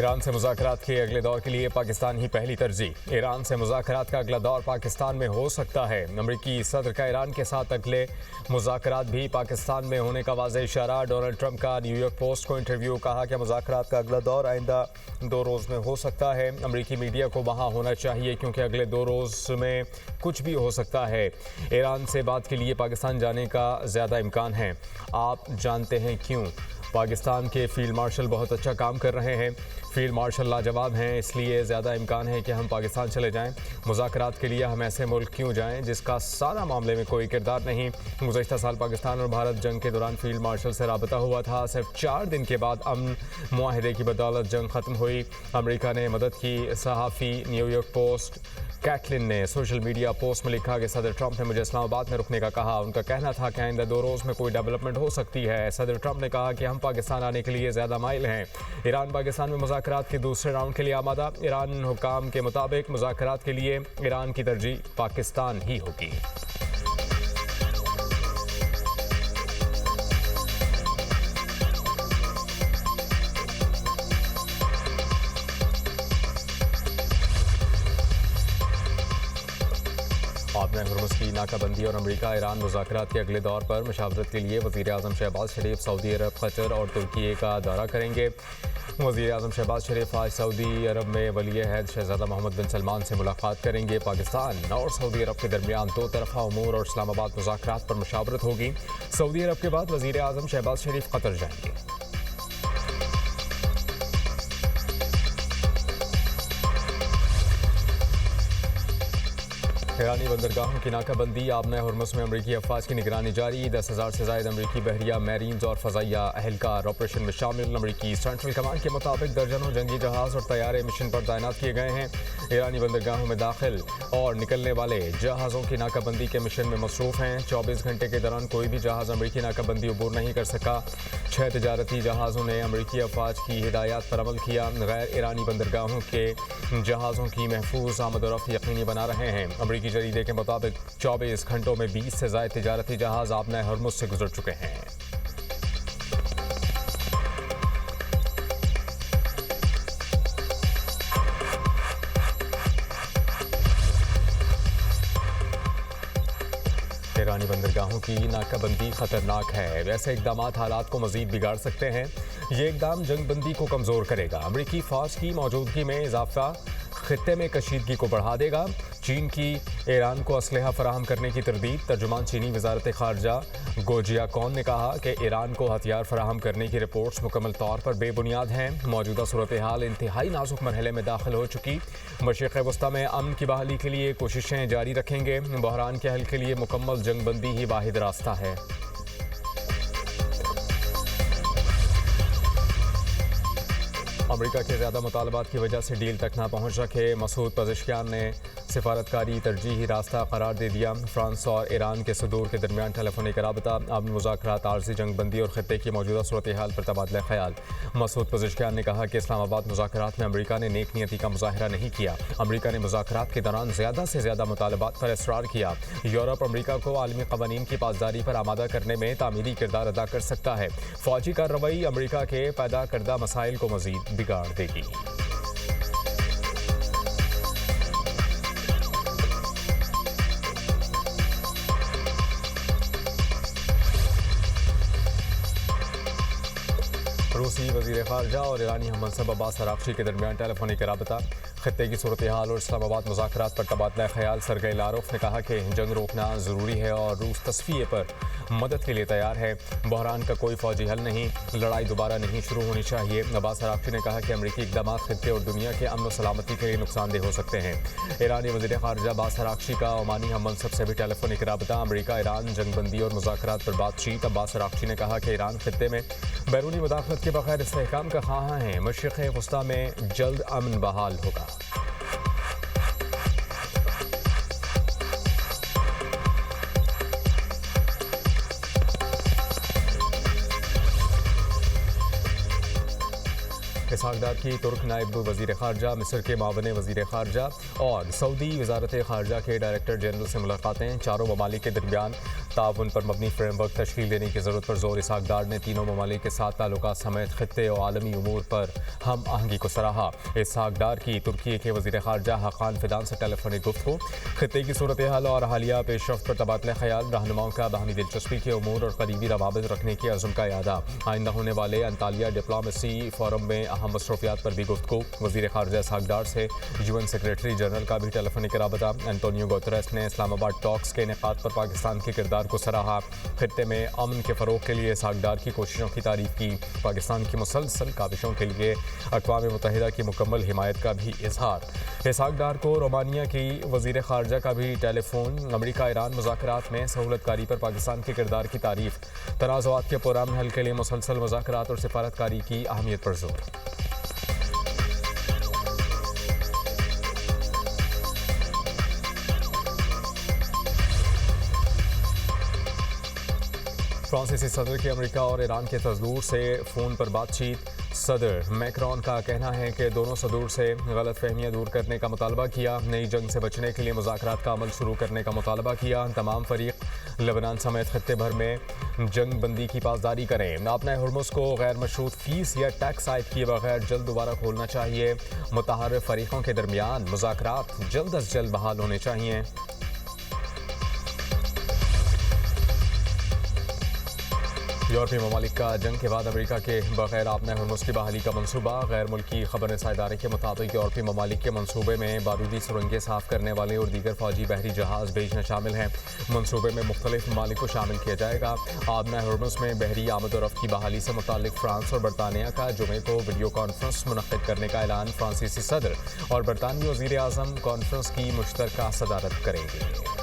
Iran से मुज़ाकरात के अगले दौर के लिए पाकिस्तान ही पहली तरजीह। ईरान से मुज़ाकरात का अगला दौर पाकिस्तान में हो सकता है। अमरीकी सदर का ईरान के साथ अगले मुज़ाकरात भी पाकिस्तान में होने का वाज़ेह इशारा। डोनाल्ड ट्रंप का न्यूयॉर्क पोस्ट को इंटरव्यू, कहा कि मुज़ाकरात का अगला दौर आइंदा 2 रोज़ में हो सकता है। अमरीकी मीडिया को वहाँ होना चाहिए क्योंकि अगले 2 रोज़ में कुछ भी हो सकता है। ईरान से बात के लिए पाकिस्तान जाने का ज़्यादा इम्कान है। आप जानते हैं क्यों? पाकिस्तान के फील्ड मार्शल बहुत अच्छा काम कर रहे हैं। फील्ड मार्शल लाजवाब हैं, इसलिए ज़्यादा इम्कान है कि हम पाकिस्तान चले जाएं। मुज़ाकरात के लिए हम ऐसे मुल्क क्यों जाएं जिसका सारा मामले में कोई किरदार नहीं। गुज़श्ता साल पाकिस्तान और भारत जंग के दौरान फील्ड मार्शल से राबता हुआ था। सिर्फ 4 दिन के बाद अमन मुआहदे की बदौलत जंग ख़त्म हुई। अमेरिका ने मदद की। सहाफ़ी न्यूयॉर्क पोस्ट कैटलिन ने सोशल मीडिया पोस्ट में लिखा कि सदर ट्रंप ने मुझे इस्लामाबाद में रुकने का कहा। उनका कहना था कि आइंदा 2 रोज़ में कोई डेवलपमेंट हो सकती है। सदर ट्रंप ने कहा कि हम पाकिस्तान आने के लिए ज़्यादा माइल हैं। ईरान पाकिस्तान में मुज़ाकरात के दूसरे राउंड के लिए आमादा। ईरान हुक्काम के मुताबिक मुज़ाकरात के लिए ईरान की तरजीह पाकिस्तान ही होगी। आपने हुर्मुज़ की नाकाबंदी और अमरीका ईरान मुज़ाकरात के अगले दौर पर मशावरत के लिए वज़ीर आज़म शहबाज शरीफ सऊदी अरब, कतर और तुर्की का दौरा करेंगे। वज़ीर आज़म शहबाज शरीफ आज सऊदी अरब में वली अहद शहज़ादा मोहम्मद बिन सलमान से मुलाकात करेंगे। पाकिस्तान और सऊदी अरब के दरमियान 2 तरफ़ा उमूर और इस्लामाबाद मुज़ाकरात पर मशावरत होगी। सऊदी अरब के बाद वज़ीर आज़म शहबाज शरीफ कतर जाएंगे। ईरानी बंदरगाहों की नाकाबंदी। आबना हुर्मुज़ में अमरीकी अफवाज की निगरानी जारी। 10,000 से ज़ायद अमरीकी बहरिया, मैरीन्स और फ़ज़ाइया एहलकार ऑपरेशन में शामिल। अमरीकी सेंट्रल कमांड के मुताबिक दर्जनों जंगी जहाज़ और तैयारे मिशन पर तैनात किए गए हैं। ईरानी बंदरगाहों में दाखिल और निकलने वाले जहाज़ों की नाकाबंदी के मिशन में मसरूफ़ हैं। 24 घंटे के दौरान कोई भी जहाज़ अमरीकी नाकाबंदी अबूर नहीं कर सका। 6 तजारती जहाज़ों ने अमरीकी अफवाज की हिदायत पर अमल किया। गैर ईरानी बंदरगाहों के जहाज़ों की महफूज आमद और रफ्त यकीनी बना रहे हैं। अमरीकी जरीदे के मुताबिक 24 घंटों में 20 से ज़ायद तिजारती जहाज़ आबना हुर्मुज़ से गुजर चुके हैं। ईरानी बंदरगाहों की नाकाबंदी खतरनाक है। वैसे इकदाम हालात को मजीद बिगाड़ सकते हैं। ये इकदाम जंगबंदी को कमज़ोर करेगा। अमरीकी फ़ौज की मौजूदगी में इजाफा खित्ते में कशीदगी को बढ़ा देगा। चीन की ईरान को असलहा फराहम करने की तरदीद। तर्जुमान चीनी वजारत खारजा गोजिया कौन ने कहा कि ईरान को हथियार फराहम करने की रिपोर्ट्स मुकम्मल तौर पर बेबुनियाद हैं। मौजूदा सूरत हाल इंतहाई नाजुक मरहले में दाखिल हो चुकी। मशरिक़ वस्ता में अमन की बहाली के लिए कोशिशें जारी रखेंगे। बहरान के हल के लिए मुकम्मल जंगबंदी ही वाहिद रास्ता है। अमेरिका के ज़्यादा मुतालबात की वजह से डील तक ना पहुँच रखे मसूद पज़ेश्कियान ने सिफारतकारी तरजीही रास्ता करार दे दिया। फ्रांस और ईरान के सदूर के दरमियान टेलीफोनिक राबता, अमन मुज़ाकरात, आरज़ी जंगबंदी और खित्ते की मौजूदा सूरत हाल पर तबादला ख्याल। मसूद पज़ेश्कियान ने कहा कि इस्लामाबाद मुज़ाकरात में अमरीका ने नेक नियति का मुज़ाहरा नहीं किया। अमरीका ने मुज़ाकरात के दौरान ज़्यादा से ज़्यादा मुतालबात पर इसरार किया। यूरोप अमरीका को आलमी क़वानीन की पासदारी पर आमादा करने में तामीरी किरदार अदा कर सकता है। फ़ौजी कार्रवाई अमरीका के पैदा करदा मसाइल को मज़ीद बिगाड़ देगी। रूसी वज़ीर ख़ारजा और ईरानी हममनसब अब्बास अराग़ची के दरमियान टेलीफोनिक राबता। खित्ते की सूरत हाल और इस्लामाबाद मुज़ाकरात पर तबादला ख्याल। सरगई लारोफ ने कहा कि जंग रोकना ज़रूरी है और रूस तस्फ़िये पर मदद के लिए तैयार है। बहरान का कोई फ़ौजी हल नहीं, लड़ाई दोबारा नहीं शुरू होनी चाहिए। अब्बास अराग़ची ने कहा कि अमरीकी इक़दाम खित्ते और दुनिया के अमन व सलामती के लिए नुकसानदेह हो सकते हैं। ईरानी वज़ीर ख़ारजा अब्बास अराग़ची का ओमानी हममनसब से भी टेलीफोनिक राबता। अमरीका ईरान जंगबंदी और मुज़ाकरात पर बातचीत। अब्बास अराग़ची ने कहा कि ईरान खित्ते में बैरूनी मुदाखलत के बगैर इस्तेहकाम का ख़्वाह है। मशरिक़ वस्ता में जल्द अमन बहाल होगा। इसहाक़ की तुर्क नायब वज़ीर ख़ारजा, मिस्र के मावन वज़ीर ख़ारजा और सऊदी वज़ारत ख़ारजा के डायरेक्टर जनरल से मुलाकातें। चारों ममालिक के दरमियान ताउन पर मबनी फ्रेमवर्क तश्कील देने की ज़रूरत पर जोर। इसहाक डार ने तीनों ममालिक के साथ ताल्लुकात समेत खित्ते और आलमी उमूर पर हम आहंगी को सराहा। इसहाक डार की तुर्की के वज़ीर ख़ारजा हाकान फिदान से टेलीफोनिक गुफ्तगू, खित्ते की सूरत हाल और हालिया पेशरफ्त पर तबादला ख्याल, रहनुमाओं का बाहमी दिलचस्पी के उमूर और करीबी रवाबित रखने की अज़्म का यादा। आइंदा होने वाले अंतालिया डिप्लोमेसी फोरम में अहम मसरूफियात पर भी गुफ्तगू। वज़ीर ख़ारजा इसहाक डार से UN सेक्रेटरी जनरल का भी टेलीफोनिक राबता। एंटोनियो गुतेरेस ने इस्लामाबाद टॉक्स के इनेकाद पर पाकिस्तान के किरदार को सराहा। खित्ते में अमन के फ़रोग के लिए इसहाक डार की कोशिशों की तारीफ की। पाकिस्तान की मुसलसल काविशों के लिए अक़वाम मुत्तहिदा की मुकम्मल हिमायत का भी इजहार। इसहाक डार को रोमानिया की वज़ीर ख़ारजा का भी टेलीफोन। अमरीका ईरान मुज़ाकरात में सहूलतकारी पर पाकिस्तान के किरदार की तारीफ। तनाज़ुआत के पुरअमन हल के लिए मुसलसल मुज़ाकरात और सिफारतकारी की अहमियत पर जोर। फ्रांसीसी सदर की अमेरिका और ईरान के तस्दूर से फ़ोन पर बातचीत। सदर मैक्रॉन का कहना है कि दोनों सदूर से गलत फहमियाँ दूर करने का मुतालबा किया। नई जंग से बचने के लिए मुज़ाकरात का अमल शुरू करने का मुतालबा किया। तमाम फरीक लेबनान समेत खित्ते भर में जंग बंदी की पासदारी करें। नापना हुर्मुज़ को गैर मशरूत फीस या टैक्स आयद किए बगैर जल्द दोबारा खोलना चाहिए। मुतहारिफ फरीकों के दरमियान मुज़ाकरात जल्द अज जल्द बहाल होने चाहिए। यूरोपीय ममालिक का जंग के बाद अमेरिका के बगैर आपने हुर्मुज़ की बहाली का मनसूबा। गैर मुल्की खबर रसा इदारे के मुताबिक यूरोपीय ममालिक के मनसूबे में बारूदी सुरंगें साफ करने वाले और दीगर फौजी बहरी जहाज़ भेजना शामिल हैं। मनसूबे में मुख्तलिफ ममालिक को शामिल किया जाएगा। आपने हुर्मुज़ में बहरी आमद और रफ्त की बहाली से मुतालिक फ्रांस और बरतानिया का जुमे को वीडियो कॉन्फ्रेंस मुनक़्क़िद करने का ऐलान। फ्रांसीसी सदर और बरतानवी वज़ीर आज़म कॉन्फ्रेंस की मुश्तरका सदारत करेंगे।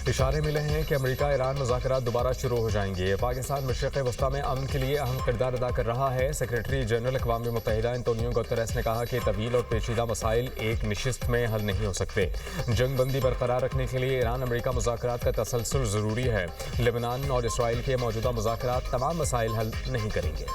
इशारे मिले हैं कि अमेरिका ईरान मुज़ाकरात दोबारा शुरू हो जाएंगे। पाकिस्तान मशरिक़ वस्ता में अमन के लिए अहम किरदार अदा कर रहा है। सेक्रेटरी जनरल अक़वाम मुत्तहिदा एंटोनियो गुतेरेस ने कहा कि तवील और पेचीदा मसाइल एक नशिस्त में हल नहीं हो सकते। जंग बंदी बरकरार रखने के लिए ईरान अमेरिका मुज़ाकरात का तसलसल ज़रूरी है। लेबनान और इसराइल के मौजूदा मुज़ाकरात तमाम मसाइल हल नहीं करेंगे।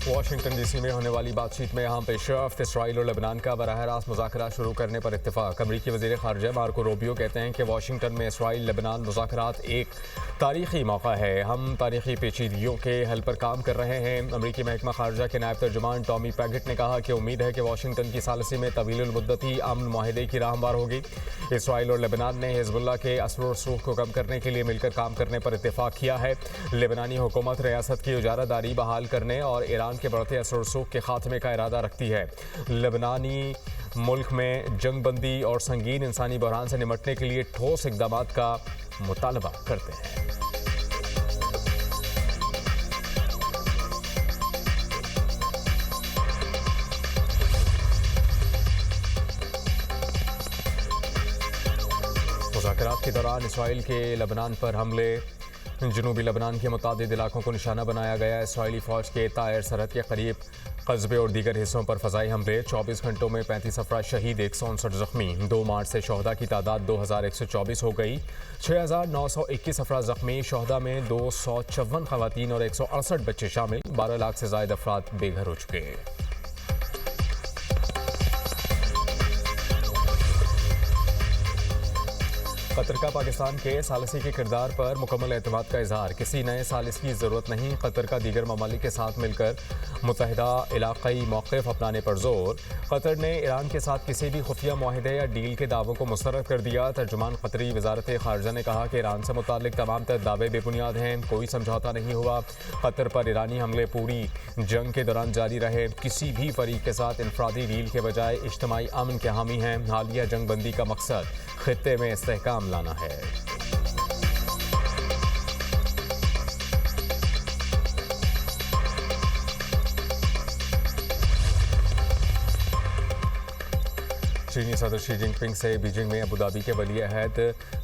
वाशिंगटन डीसी में होने वाली बातचीत में अहम पेशरफ्त। इसराइल और लेबनान का बराह रास्त मुज़ाकरात शुरू करने पर इत्तेफाक। अमरीकी वज़ीर ख़ारजा मार्को रूबियो कहते हैं कि वाशिंगटन में इसराइल लेबनान मुज़ाकरात एक तारीखी मौका है। हम तारीखी पेचीदगियों के हल पर काम कर रहे हैं। अमरीकी महकमा ख़ारजा के नायब तर्जुमान टॉमी पैगेट ने कहा कि उम्मीद है कि वाशिंगटन की सालसी में तवील मुद्दती अमन माहिदे की राह हमवार होगी। इसराइल और लेबनान ने हिज़्बुल्लाह के असर और रसूख को कम करने के लिए मिलकर काम करने पर इत्तेफाक किया है। लेबनानी हुकूमत रियासत की उजारादारी बहाल करने और ईरान के बढ़ते असर और रसूख के खात्मे का इरादा रखती है। लेबनानी मुल्क में जंग बंदी और संगीन इंसानी बहरान से निमटने के लिए ठोस इक़दाम का मुतालबा करते हैं। मुज़ाकरात के दौरान इसराइल के लेबनान पर हमले। जनूबी लेबनान के मुतादिद इलाकों को निशाना बनाया गया। इसराइली फ़ौज के तायर सरहद के करीब कस्बे और दीगर हिस्सों पर फ़ज़ाई हमले। 24 घंटों में 35 अफराद शहीद, 159 ज़ख्मी। 2 मार्च से शोहदा की तादाद 2124 हो गई। 6921 अफराद ज़ख्मी। शोहदा में 254 ख़वातीन और 168 बच्चे शामिल। 12 लाख से ज़ायद अफराद बेघर हो चुके हैं। कतर का पाकिस्तान के सालिसी के किरदार पर मुकम्मल एतमाद का इजहार। किसी नए सालिस की ज़रूरत नहीं। कतर का दीगर ममालिक के साथ मिलकर मुत्तहिदा इलाक़ाई मौक़िफ़ अपनाने पर जोर। कतर ने ईरान के साथ किसी भी खुफिया मुआहिदे या डील के दावों को मुस्तरद कर दिया। तर्जुमान कतरी वज़ारत ख़ारजा ने कहा कि ईरान से मुताल्लिक़ तमाम तर दावे बेबुनियाद हैं। कोई समझौता नहीं हुआ। कतर पर ईरानी हमले पूरी जंग के दौरान जारी रहे। किसी भी फरीक के साथ इनफरादी डील के बजाय इज्तिमाई अमन के हामी हैं। हालिया जंग बंदी का मकसद खित्ते में इस्तेहकाम लाना है। चीनी सदर शी जिनपिंग से बीजिंग में अबू धाबी के वली अहद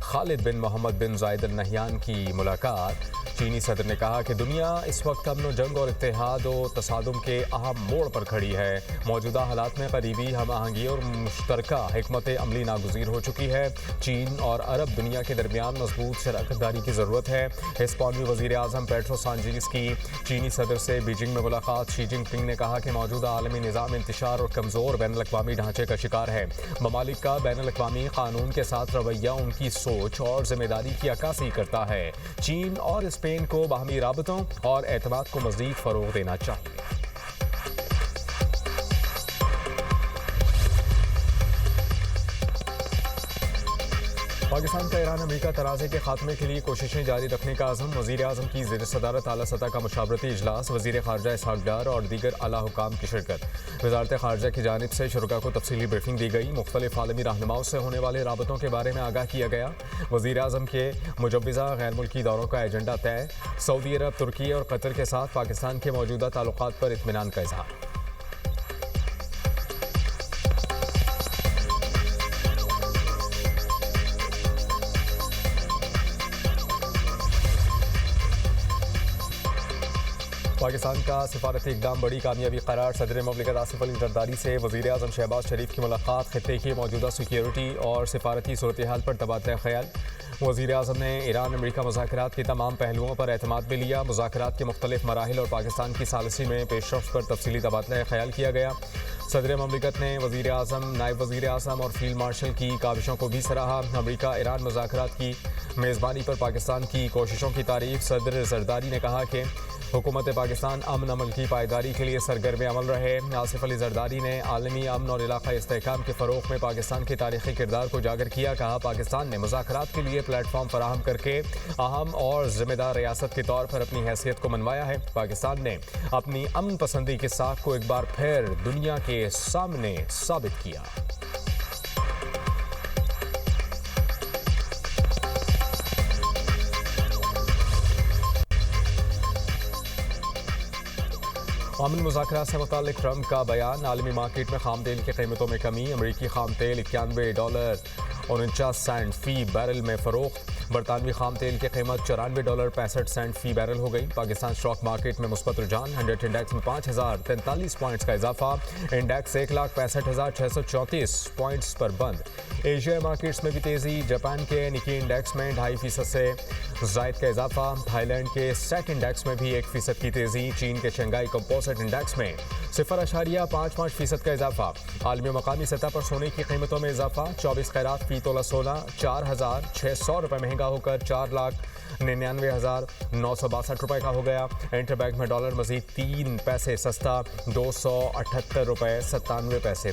खालिद बिन मोहम्मद बिन जायद अल नहयान की मुलाकात। चीनी सदर ने कहा कि दुनिया इस वक्त अमन जंग और इत्तेहाद और तसादुम के अहम मोड़ पर खड़ी है। मौजूदा हालात में करीबी हम आहंगी और मुश्तरका हिकमत अमली नागुज़ीर हो चुकी है। चीन और अरब दुनिया के दरमियान मजबूत शराकत दारी की ज़रूरत है। हिस्पानवी वज़ीर आज़म पेड्रो सांचेज़ की चीनी सदर से बीजिंग में मुलाकात। शी जिनपिंग ने कहा कि मौजूदा आलमी निज़ाम इंतशार और कमज़ोर बैनुल-अक़वामी ढांचे का शिकार है। ममालिक का बैनुल-अक़वामी कानून के साथ रवैया उनकी सोच और जिम्मेदारी की अक्कासी करता है। चीन और स्पेन को बाहमी राबतों और एतमाद को मज़ीद फ़रोग़ देना चाहिए। पाकिस्तान का ईरान अमेरिका तनाज़े के खात्मे के लिए कोशिशें जारी रखने का आज़म। वज़ीर आज़म की ज़ेर सदारत आला सतह का मुशावरती इजलास। वज़ीर ख़ारजा इसहाक़ डार और दीगर आला हुकाम की शिरकत। वज़ारत ख़ारजा की जानिब से शुरका को तफसीली ब्रीफिंग दी गई। मुख्तलिफ आलमी रहनुमाओं से होने वाले राबतों के बारे में आगाह किया गया। वज़ीर आज़म के मुजव्विज़ा गैर मुल्की दौरों का एजेंडा तय। सऊदी अरब, तुर्की और कतर के साथ पाकिस्तान के मौजूदा ताल्लुकात पर इत्मीनान का इज़हार। पाकिस्तान का सिफारती इक़दाम बड़ी कामयाबी करार। सदर ममलिकत आसिफ अली जरदारी से वज़ीर आज़म शहबाज शरीफ की मुलाकात। खित्ते की मौजूदा सिक्योरिटी और सिफारती सूरत हाल पर तबादला ख्याल। वज़ीर आज़म ने ईरान अमेरिका मुज़ाकरात के तमाम पहलुओं पर एतमाद भी लिया। मुज़ाकरात के मुख्तलिफ मराहिल और पाकिस्तान की सालिसी में पेशरफ्त पर तफसीली तबादला ख्याल किया गया। सदर ममलिकत ने वज़ीर आज़म, नायब वज़ीर आज़म और फील्ड मार्शल की काविशों को भी सराहा। अमेरिका ईरान मुज़ाकरात की मेज़बानी पर पाकिस्तान की कोशिशों की तारीफ। सदर जरदारी ने कहा कि हुकूमत पाकिस्तान अमन अमल की पायदारी के लिए सरगर्म अमल रहे। आसिफ अली जरदारी ने आलमी अमन और इलाक़ाई इस्तेहकाम के फ़रोग़ में पाकिस्तान के तारीख़ी किरदार को उजागर किया। कहा, पाकिस्तान ने मुज़ाकरात के लिए प्लेटफॉर्म फराहम करके अहम और ज़िम्मेदार रियासत के तौर पर अपनी हैसियत को मनवाया है। पाकिस्तान ने अपनी अमन पसंदी की साख को एक बार फिर दुनिया के सामने साबित किया। अमन मुज़ाकरात से मुताल्लिक़ ट्रंप का बयान। आलमी मार्केट में खाम तेल की कीमतों में कमी। अमरीकी खाम तेल $91.49 फ़ी बैरल में फ़रोख्त। बरतानवी खाम तेल की कीमत $94.65 फ़ी बैरल हो गई। पाकिस्तान स्टॉक मार्केट में मुस्बत रुझान। 100 इंडेक्स में 5043 पॉइंट्स का इजाफा। इंडेक्स 1,65,634 पॉइंट्स पर बंद। एशिया मार्केट्स में भी तेज़ी। जापान के निकी इंडेक्स में 2.5% से ज़ायद का इजाफा। थाईलैंड के सेक इंडेक्स में भी 1% की तेज़ी। चीन के शंघाई कंपोजिट इंडेक्स में 0.55% का इजाफा। आलमी मकामी सतह पर सोने की कीमतों में इजाफा। 24 कैरात फ़ी तोला सोना 4,600 रुपये महंगा होकर 4,99,962 रुपये का हो गया। इंटरबैंक में डॉलर मजीद 3 पैसे सस्ता 278 रुपये 97 पैसे।